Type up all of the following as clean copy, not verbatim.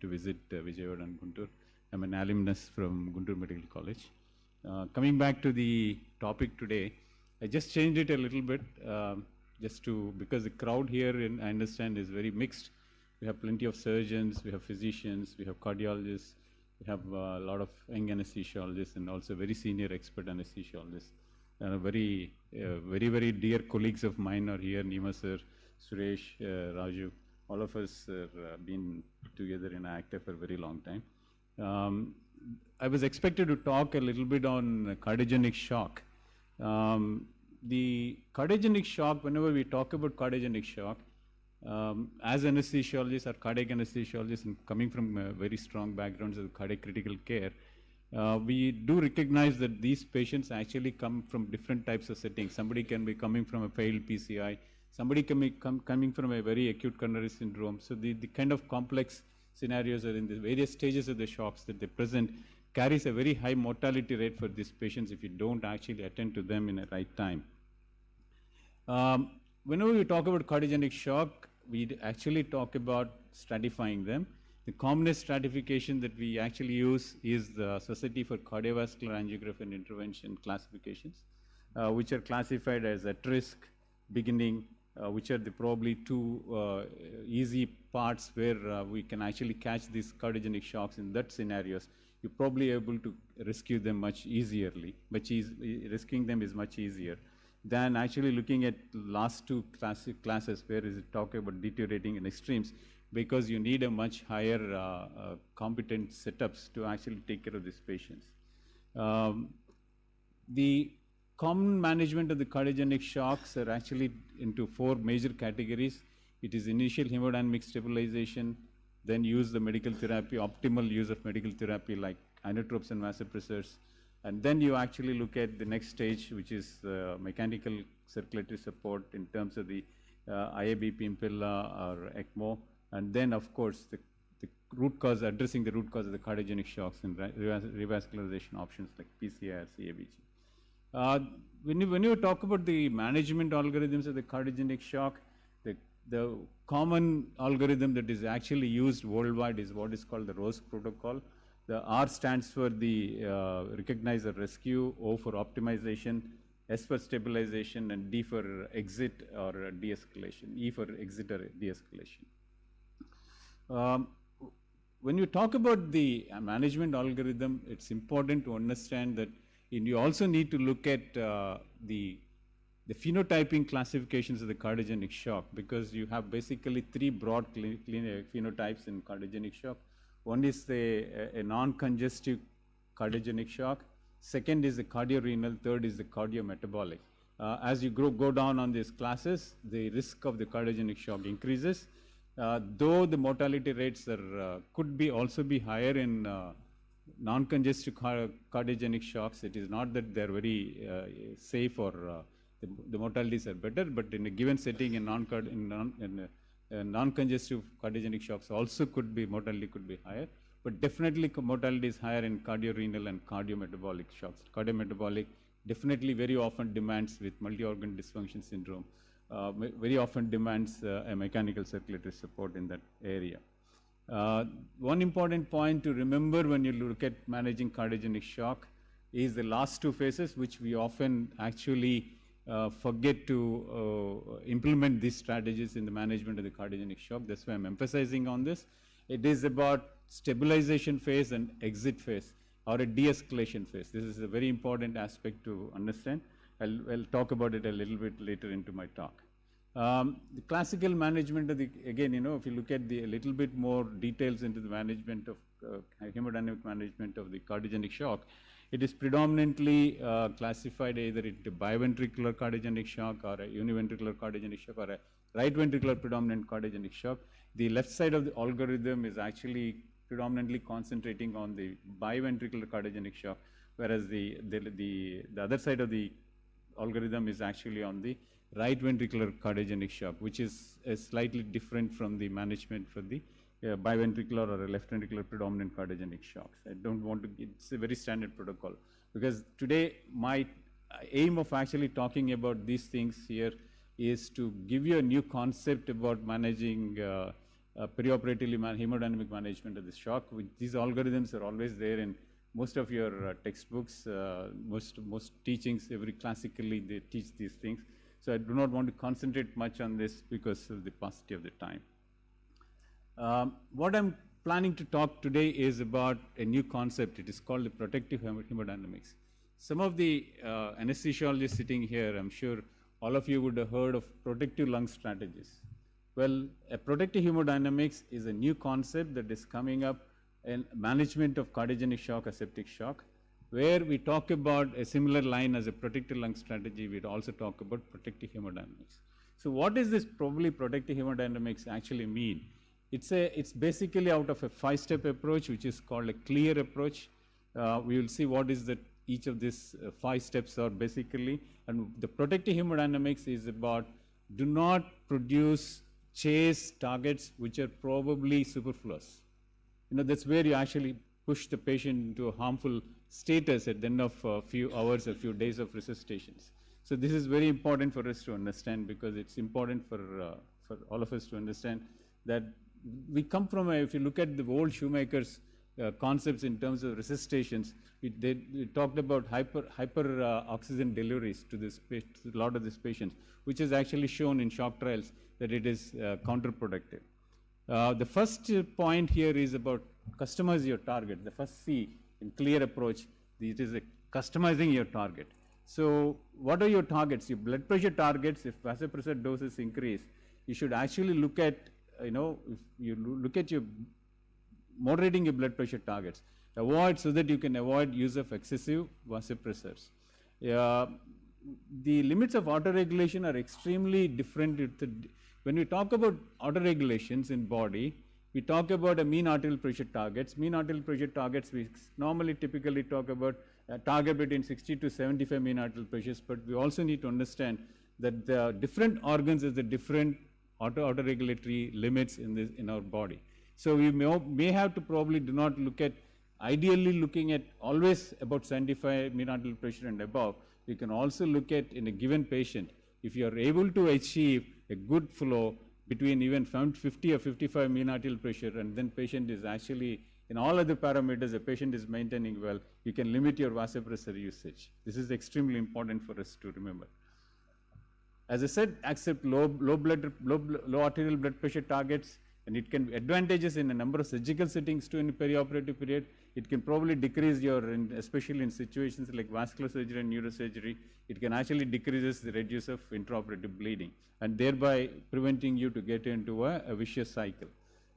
to visit Vijayawada and Guntur. I'm an alumnus from Guntur Medical College. Coming back to the topic today, I just changed it a little bit because the crowd here, I understand, is very mixed. We have plenty of surgeons, we have physicians, we have cardiologists, we have a lot of young anesthesiologists and also very senior expert anesthesiologists. Very dear colleagues of mine are here, Nima sir, Suresh, Raju. All of us have been together in ACTA for a very long time. I was expected to talk a little bit on cardiogenic shock. The cardiogenic shock, whenever we talk about cardiogenic shock, as anesthesiologists or cardiac anesthesiologists and coming from very strong backgrounds of cardiac critical care, we do recognize that these patients actually come from different types of settings. Somebody can be coming from a failed PCI, somebody can be coming from a very acute coronary syndrome. So the kind of complex scenarios are in the various stages of the shocks that they present carries a very high mortality rate for these patients if you don't actually attend to them in the right time. Whenever we talk about cardiogenic shock, we actually talk about stratifying them. The commonest stratification that we actually use is the Society for Cardiovascular Angiography and Intervention classifications, which are classified as at risk, beginning, which are the probably two easy parts where we can actually catch these cardiogenic shocks. In that scenarios, you're probably able to rescue them much easierly. Rescuing them is much easier than actually looking at last two classes where is it talk about deteriorating and extremes, because you need a much higher competent setups to actually take care of these patients. The common management of the cardiogenic shocks are actually into four major categories. It is initial hemodynamic stabilization, then use the medical therapy, optimal use of medical therapy like inotropes and vasopressors, and then you actually look at the next stage, which is mechanical circulatory support in terms of the IABP Impella or ECMO, and then of course the root cause, addressing the root cause of the cardiogenic shocks and revascularization options like PCI or CABG. When you talk about the management algorithms of the cardiogenic shock, the common algorithm that is actually used worldwide is what is called the ROSE protocol. The R stands for the recognize or rescue, O for optimization, S for stabilization, and D for exit or de-escalation, E for exit or de-escalation. When you talk about the management algorithm, it's important to understand that you also need to look at the phenotyping classifications of the cardiogenic shock, because you have basically three broad phenotypes in cardiogenic shock. One is a non-congestive cardiogenic shock. Second is the cardiorenal. Third is the cardiometabolic. As you go down on these classes, the risk of the cardiogenic shock increases. Though the mortality rates could also be higher in non-congestive cardiogenic shocks, it is not that they're very safe or the mortalities are better, but in a given setting in non-congestive cardiogenic shocks also mortality could be higher, but definitely mortality is higher in cardiorenal and cardiometabolic shocks. Cardiometabolic definitely very often demands, with multi-organ dysfunction syndrome, very often demands a mechanical circulatory support in that area. One important point to remember when you look at managing cardiogenic shock is the last two phases, which we often actually forget to implement these strategies in the management of the cardiogenic shock. That's why I'm emphasizing on this. It is about stabilization phase and exit phase, or a de-escalation phase. This is a very important aspect to understand. I'll talk about it a little bit later into my talk. The classical management of again, if you look at a little bit more details into the management of hemodynamic management of the cardiogenic shock, it is predominantly classified either into biventricular cardiogenic shock or a univentricular cardiogenic shock or a right ventricular predominant cardiogenic shock. The left side of the algorithm is actually predominantly concentrating on the biventricular cardiogenic shock, whereas the other side of the algorithm is actually on the right ventricular cardiogenic shock, which is slightly different from the management for the biventricular or a left ventricular predominant cardiogenic shocks. I don't want to, it's a very standard protocol, because today my aim of actually talking about these things here is to give you a new concept about managing perioperatively hemodynamic management of the shock. These algorithms are always there in most of your textbooks, most teachings, classically they teach these things. So I do not want to concentrate much on this because of the paucity of the time. What I'm planning to talk today is about a new concept. It is called the protective hemodynamics. Some of the anesthesiologists sitting here, I'm sure all of you would have heard of protective lung strategies. Well, a protective hemodynamics is a new concept that is coming up in management of cardiogenic shock or septic shock, where we talk about a similar line as a protective lung strategy. We'd also talk about protective hemodynamics. So what is this probably protective hemodynamics actually mean? It's basically out of a 5-step approach, which is called a clear approach. We will see what is that each of these 5 steps are basically. And the protective hemodynamics is about do not chase targets which are probably superfluous. That's where you actually push the patient into a harmful status at the end of a few hours, a few days of resuscitations. So this is very important for us to understand, because it's important for all of us to understand that we come from if you look at the old Shoemaker's concepts in terms of resuscitations, they talked about hyper oxygen deliveries to a lot of these patients, which is actually shown in shock trials that it is counterproductive. The first point here is about customize your target. The first C in clear approach, it is customizing your target. So what are your targets? Your blood pressure targets, if vasopressor doses increase, you should actually look at, if you look at your moderating your blood pressure targets. So that you can avoid use of excessive vasopressors. The limits of autoregulation are extremely different. When we talk about autoregulations in body, we talk about a mean arterial pressure targets. Mean arterial pressure targets, we normally typically talk about a target between 60 to 75 mean arterial pressures, but we also need to understand that the different organs has the different autoregulatory limits in our body. So we may have to probably do not look at, ideally looking at always about 75 mean arterial pressure and above. We can also look at in a given patient, if you are able to achieve a good flow between even 50 or 55 mean arterial pressure, and then patient is actually, in all other parameters, the patient is maintaining well, you can limit your vasopressor usage. This is extremely important for us to remember. As I said, accept low arterial blood pressure targets, and it can be advantageous in a number of surgical settings too in the perioperative period. It can probably decrease especially in situations like vascular surgery and neurosurgery, it can actually decreases the reduce of intraoperative bleeding, and thereby preventing you to get into a vicious cycle.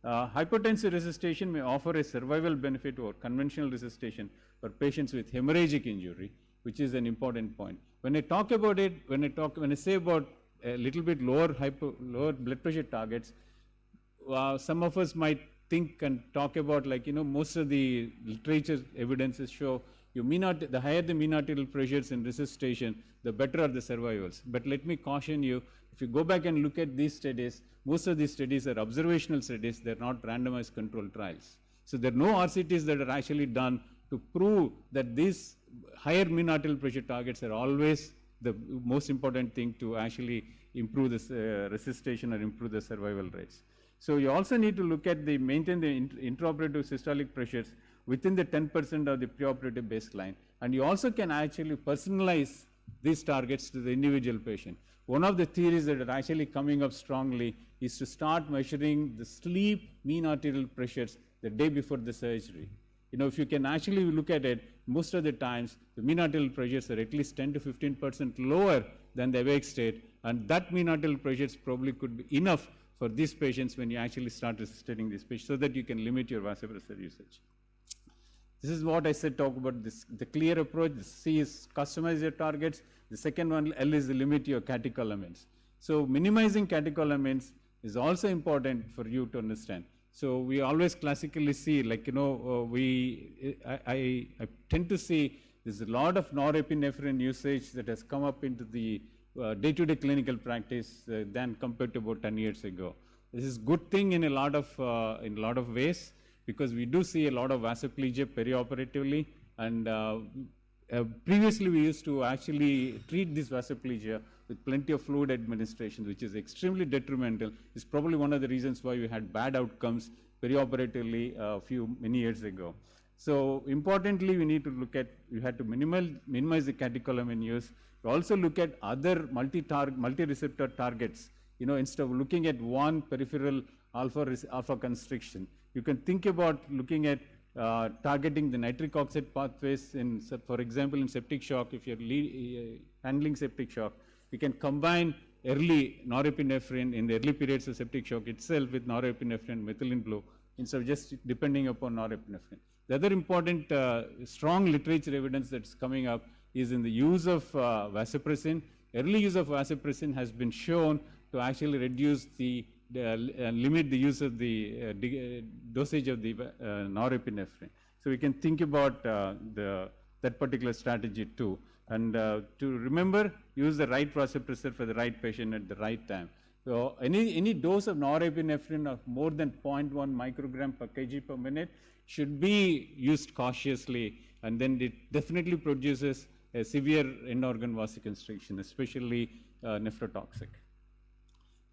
Hypotensive resuscitation may offer a survival benefit over conventional resuscitation for patients with hemorrhagic injury, which is an important point. When I talk about it, when I say about a little bit lower blood pressure targets, some of us might think and talk about most of the literature evidences show the higher the mean arterial pressures in resuscitation, the better are the survivals. But let me caution you, if you go back and look at these studies, most of these studies are observational studies, they're not randomized controlled trials. So there are no RCTs that are actually done to prove that these higher mean arterial pressure targets are always the most important thing to actually improve this resuscitation or improve the survival rates. So you also need to look at maintain the intraoperative systolic pressures within the 10% of the preoperative baseline, and you also can actually personalize these targets to the individual patient. One of the theories that are actually coming up strongly is to start measuring the sleep mean arterial pressures the day before the surgery. If you can actually look at it, most of the times the mean arterial pressures are at least 10 to 15% lower than the awake state, and that mean arterial pressures probably could be enough for these patients when you actually start resuscitating these patients, so that you can limit your vasopressor usage. This is what I said, talk about the clear approach. The C is customize your targets. The second one, L, is limit your catecholamines. So minimizing catecholamines is also important for you to understand. So we always classically see, I tend to see there's a lot of norepinephrine usage that has come up into the day-to-day clinical practice than compared to about 10 years ago. This is good thing in a lot of ways, because we do see a lot of vasoplegia perioperatively, and previously we used to actually treat this vasoplegia with plenty of fluid administration, which is extremely detrimental, is probably one of the reasons why we had bad outcomes perioperatively many years ago. So importantly, we need to look at, you had to minimize the catecholamine use. We also look at other multi-receptor targets. Instead of looking at one peripheral alpha constriction, you can think about looking at targeting the nitric oxide pathways for example, in septic shock. If you're handling septic shock, you can combine early norepinephrine in the early periods of septic shock itself with norepinephrine, methylene blue, instead of just depending upon norepinephrine. The other important strong literature evidence that's coming up is in the use of vasopressin. Early use of vasopressin has been shown to actually reduce limit the use of the dosage of the norepinephrine. So we can think about that particular strategy too. And to remember, use the right vasopressor for the right patient at the right time. So any dose of norepinephrine of more than 0.1 microgram per kg per minute should be used cautiously, and then it definitely produces a severe end organ vasoconstriction, especially nephrotoxic.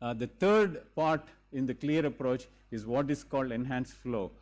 The third part in the clear approach is what is called enhanced flow.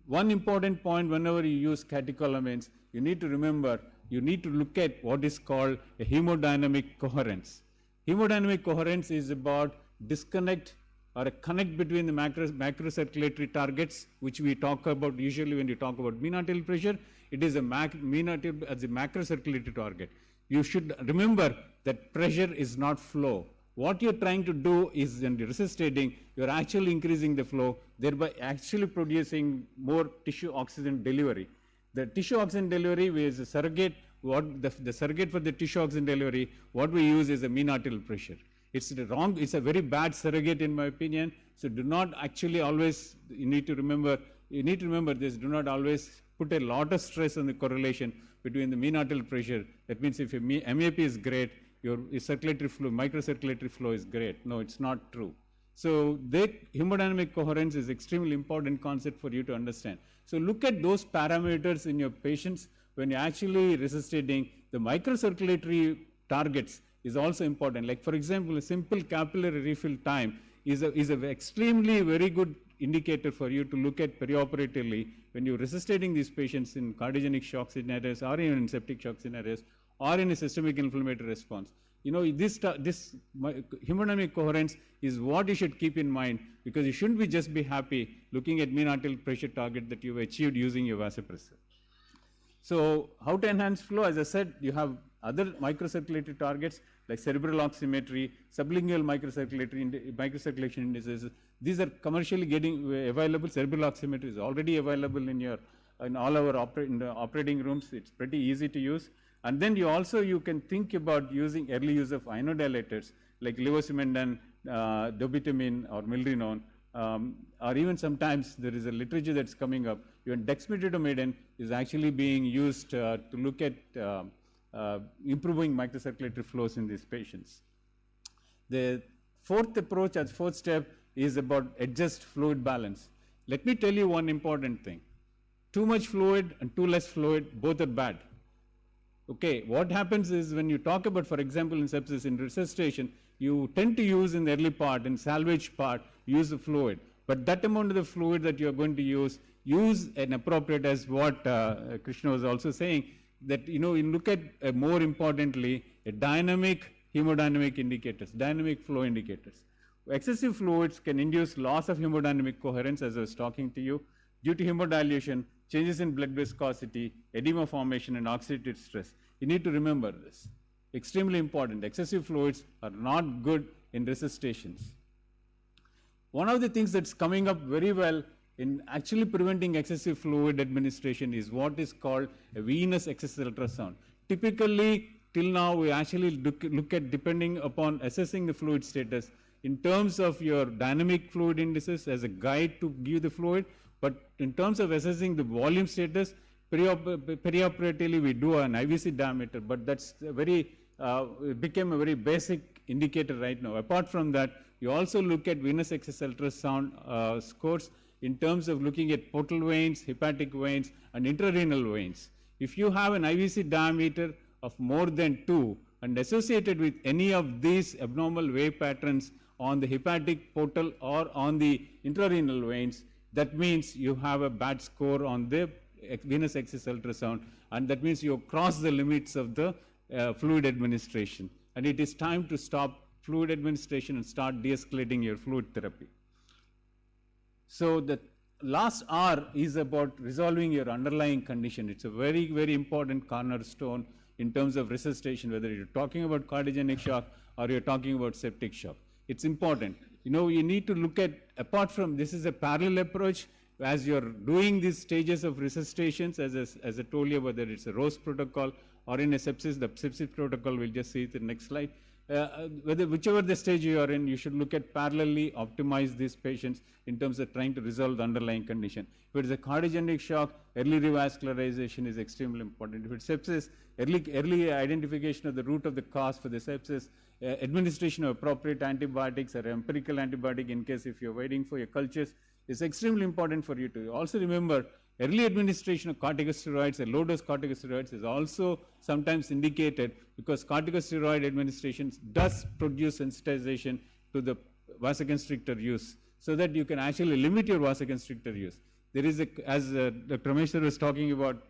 One important point whenever you use catecholamines, you need to remember, you need to look at what is called a hemodynamic coherence. Hemodynamic coherence is about disconnect or a connect between the macrocirculatory targets, which we talk about usually when you talk about mean arterial pressure. It is mean arterial as a macrocirculatory target. You should remember that pressure is not flow. What you're trying to do is, when you're resuscitating, you're actually increasing the flow, thereby actually producing more tissue oxygen delivery. The tissue oxygen delivery is a surrogate. The surrogate for the tissue oxygen delivery, what we use is a mean arterial pressure. It's a very bad surrogate in my opinion. So do not actually always, you need to remember this, do not always put a lot of stress on the correlation between the mean arterial pressure. That means if your MAP is great, your circulatory flow, microcirculatory flow is great. No, it's not true. So the hemodynamic coherence is extremely important concept for you to understand. So look at those parameters in your patients when you're actually resuscitating. The microcirculatory targets is also important. Like for example, a simple capillary refill time is a extremely very good indicator for you to look at perioperatively when you're resuscitating these patients in cardiogenic shock scenarios or even in septic shock scenarios or in a systemic inflammatory response. This hemodynamic coherence is what you should keep in mind, because you shouldn't just be happy looking at mean arterial pressure target that you've achieved using your vasopressor. So how to enhance flow? As I said, you have other microcirculatory targets like cerebral oximetry, sublingual microcirculation indices. These are commercially getting available. Cerebral oximetry is already available in all our operating rooms. It's pretty easy to use. And then you can think about using early use of inodilators like levosimendan, dobutamine or milrinone, or even sometimes there is a literature that's coming up. Even dexmedetomidine is actually being used to look at improving microcirculatory flows in these patients. The fourth step is about adjust fluid balance. Let me tell you one important thing. Too much fluid and too less fluid, both are bad. Okay, what happens is when you talk about, for example, in sepsis, in resuscitation, you tend to use in the early part, in salvage part, use the fluid. But that amount of the fluid that you're going to use an appropriate, as what Krishna was also saying, that you look at more importantly, a dynamic hemodynamic indicators, dynamic flow indicators. Excessive fluids can induce loss of hemodynamic coherence, as I was talking to you, due to hemodilution, changes in blood viscosity, edema formation, and oxidative stress. You need to remember this. Extremely important. Excessive fluids are not good in resuscitations. One of the things that's coming up very well in actually preventing excessive fluid administration is what is called a venous access ultrasound. Typically, till now, we actually look at, depending upon assessing the fluid status, in terms of your dynamic fluid indices as a guide to give the fluid, but in terms of assessing the volume status, perioperatively we do an IVC diameter, but that's it became a very basic indicator right now. Apart from that, you also look at venous access ultrasound scores in terms of looking at portal veins, hepatic veins, and intrarenal veins. If you have an IVC diameter of more than 2, and associated with any of these abnormal wave patterns on the hepatic portal or on the intrarenal veins, that means you have a bad score on the venous access ultrasound, and that means you cross the limits of the fluid administration, and it is time to stop fluid administration and start de-escalating your fluid therapy. So the last R is about resolving your underlying condition. It's a very, very important cornerstone in terms of resuscitation, whether you're talking about cardiogenic shock or you're talking about septic shock. It's important. You know, you need to look at, apart from, this is a parallel approach, as you're doing these stages of resuscitations, as I told you, whether it's a ROSE protocol or in a sepsis, the sepsis protocol, we'll just see it in the next slide. Whichever the stage you are in, you should look at parallelly optimize these patients in terms of trying to resolve the underlying condition. If it's a cardiogenic shock, early revascularization is extremely important. If it's sepsis, early identification of the root of the cause for the sepsis, administration of appropriate antibiotics or empirical antibiotic in case if you're waiting for your cultures is extremely important for you to also remember. Early administration of corticosteroids and low-dose corticosteroids is also sometimes indicated because corticosteroid administration does produce sensitization to the vasoconstrictor use, so that you can actually limit your vasoconstrictor use. There is, as Dr. Ramesh was talking about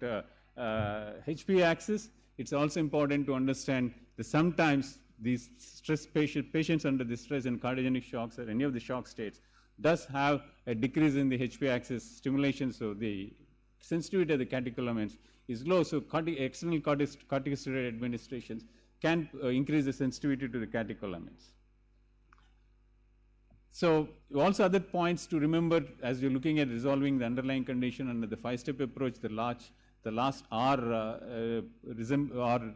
HP axis, it's also important to understand that sometimes these stress patients under the stress and cardiogenic shocks or any of the shock states does have a decrease in the HP axis stimulation, so the sensitivity of the catecholamines is low. So external corticosteroid administrations can increase the sensitivity to the catecholamines. So also other points to remember as you're looking at resolving the underlying condition under the 5-step approach, the last R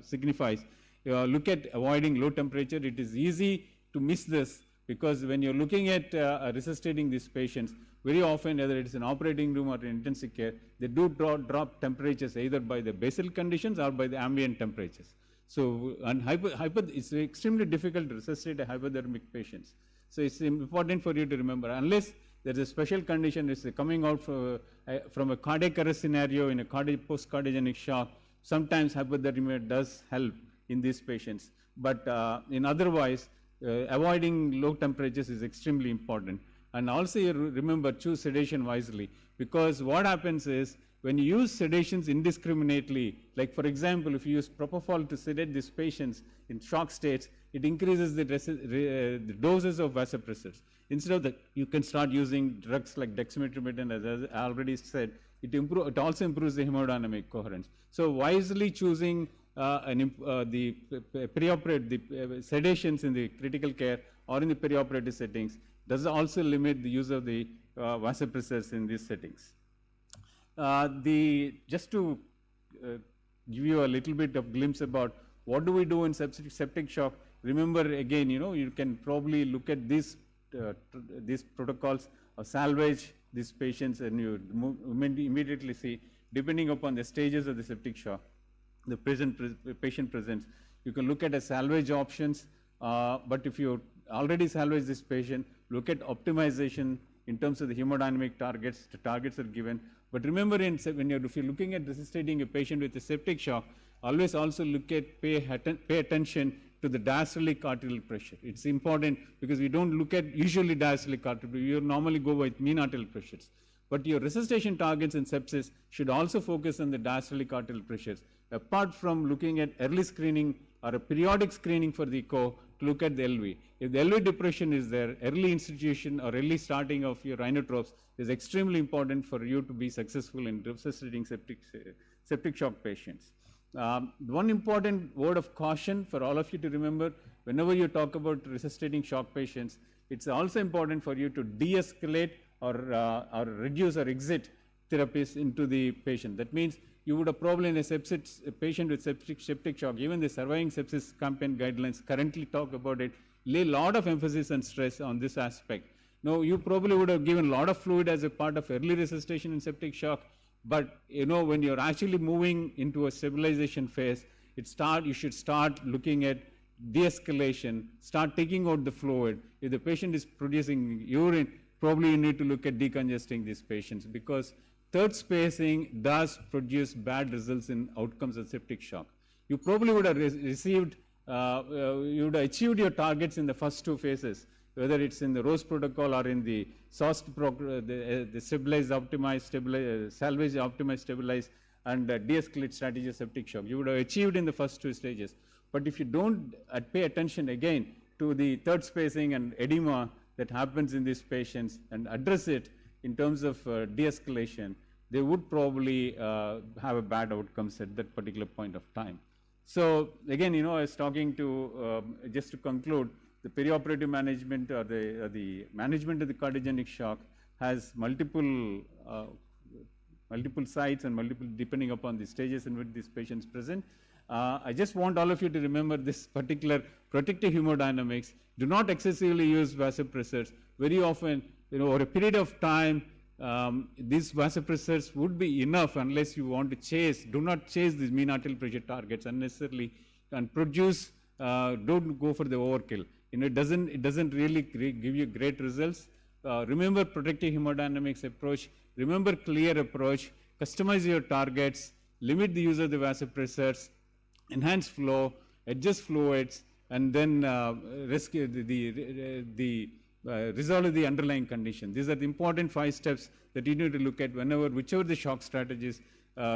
signifies, look at avoiding low temperature. It is easy to miss this because when you're looking at resuscitating these patients, very often, whether it's an operating room or in intensive care, they do drop temperatures either by the basal conditions or by the ambient temperatures. So, and it's extremely difficult to resuscitate a hypothermic patients. So, it's important for you to remember, unless there's a special condition, it's coming out from a cardiac arrest scenario in a post-cardiogenic shock, sometimes hypothermia does help in these patients. But in otherwise, avoiding low temperatures is extremely important. And also you remember, choose sedation wisely, because what happens is when you use sedations indiscriminately, like for example, if you use propofol to sedate these patients in shock states, it increases the doses of vasopressors. Instead of that, you can start using drugs like dexmedetomidine, as I already said. It also improves the hemodynamic coherence. So wisely choosing the sedations in the critical care or in the perioperative settings does also limit the use of the vasopressors in these settings. Just to give you a little bit of glimpse about what do we do in septic shock, remember again, you can probably look at these protocols of salvage these patients, and you immediately see, depending upon the stages of the septic shock, the patient presents. You can look at a salvage options, but if you already salvage this patient, look at optimization in terms of the hemodynamic targets. The targets are given. But remember, if you're looking at resuscitating a patient with a septic shock, always also pay attention to the diastolic arterial pressure. It's important because we don't look at usually diastolic arterial pressure. You normally go with mean arterial pressures. But your resuscitation targets in sepsis should also focus on the diastolic arterial pressures, apart from looking at early screening or a periodic screening for the echo to look at the LV. If the LV depression is there, early institution or early starting of your inotropes is extremely important for you to be successful in resuscitating septic shock patients. One important word of caution for all of you to remember, whenever you talk about resuscitating shock patients, it's also important for you to de-escalate or reduce or exit therapies into the patient. That means you would have probably in a patient with septic shock, even the surviving sepsis campaign guidelines currently talk about it, lay a lot of emphasis and stress on this aspect. Now, you probably would have given a lot of fluid as a part of early resuscitation in septic shock, but when you're actually moving into a stabilization phase, you should start looking at de-escalation, start taking out the fluid. If the patient is producing urine, probably you need to look at decongesting these patients, because third spacing does produce bad results in outcomes of septic shock. You probably would have received you would have achieved your targets in the first two phases, whether it's in the ROSE protocol or in the SOST, the stabilize, optimize, salvage, optimize, stabilize, and de-escalate strategy of septic shock. You would have achieved in the first two stages. But if you don't pay attention again to the third spacing and edema that happens in these patients and address it in terms of de-escalation, they would probably have a bad outcomes at that particular point of time. So again, I was talking to, just to conclude, the perioperative management or the management of the cardiogenic shock has multiple sites and multiple, depending upon the stages in which these patients present. I just want all of you to remember this particular protective hemodynamics. Do not excessively use vasopressors. Very often, over a period of time, these vasopressors would be enough unless you want to chase. Do not chase these mean arterial pressure targets unnecessarily and produce. Don't go for the overkill. It doesn't really give you great results. Remember protective hemodynamics approach. Remember clear approach. Customize your targets. Limit the use of the vasopressors. Enhance flow. Adjust fluids, and then rescue resolve the underlying condition. These are the important 5 steps that you need to look at whichever the shock strategies,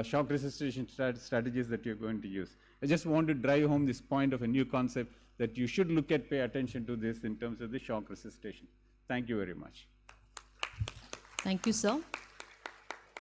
shock resuscitation strategies that you're going to use. I just want to drive home this point of a new concept that you should pay attention to this in terms of the shock resuscitation. Thank you very much. Thank you, sir.